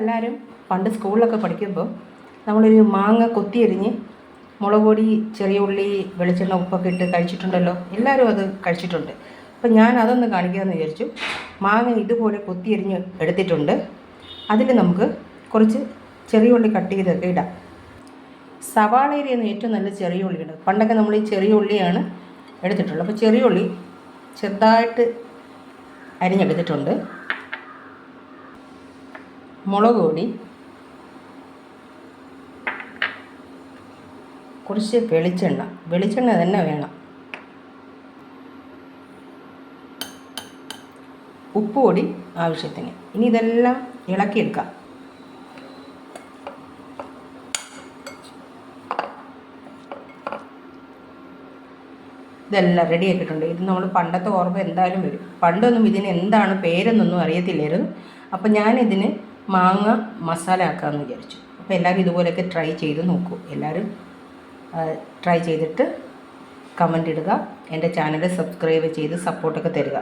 എല്ലാവരും പണ്ട് സ്കൂളിലൊക്കെ പഠിക്കുമ്പോൾ നമ്മളൊരു മാങ്ങ കൊത്തിയരിഞ്ഞ് മുളക് പൊടി, ചെറിയ ഉള്ളി, വെളിച്ചെണ്ണ, ഉപ്പൊക്കെ ഇട്ട് കഴിച്ചിട്ടുണ്ടല്ലോ. എല്ലാവരും അത് കഴിച്ചിട്ടുണ്ട്. അപ്പം ഞാൻ അതൊന്ന് കാണിക്കാമെന്ന് വിചാരിച്ചു. മാങ്ങ ഇതുപോലെ കൊത്തിയരിഞ്ഞ് എടുത്തിട്ടുണ്ട്. അതിൽ നമുക്ക് കുറച്ച് ചെറിയ ഉള്ളി കട്ട് ചെയ്തൊക്കെ ഇടാം. സവാളയിലാണ് ഏറ്റവും നല്ല ചെറിയ ഉള്ളി ഇടും. പണ്ടൊക്കെ നമ്മൾ ഈ ചെറിയ ഉള്ളിയാണ് എടുത്തിട്ടുള്ളത്. അപ്പോൾ ചെറിയ ഉള്ളി ചെറുതായിട്ട് അരിഞ്ഞെടുത്തിട്ടുണ്ട്. മുളക് പൊടി, കുറച്ച് വെളിച്ചെണ്ണ തന്നെ വേണം, ഉപ്പ് പൊടി ആവശ്യത്തിന്. ഇനി ഇതെല്ലാം ഇളക്കിയെടുക്കാം. ഇതെല്ലാം റെഡി ആക്കിയിട്ടുണ്ട്. ഇത് നമ്മൾ പണ്ടത്തെ ഓർമ്മ എന്തായാലും വരും. പണ്ടൊന്നും ഇതിന് എന്താണ് പേരെന്നൊന്നും അറിയത്തില്ലായിരുന്നു. അപ്പം ഞാനിതിന് മാങ്ങ മസാല ആക്കാമെന്ന് വിചാരിച്ചു. അപ്പോൾ എല്ലാവരും ഇതുപോലെയൊക്കെ ട്രൈ ചെയ്ത് നോക്കൂ. എല്ലാവരും ട്രൈ ചെയ്തിട്ട് കമൻ്റ് ഇടുക. എൻ്റെ ചാനൽ സബ്സ്ക്രൈബ് ചെയ്ത് സപ്പോർട്ടൊക്കെ തരിക.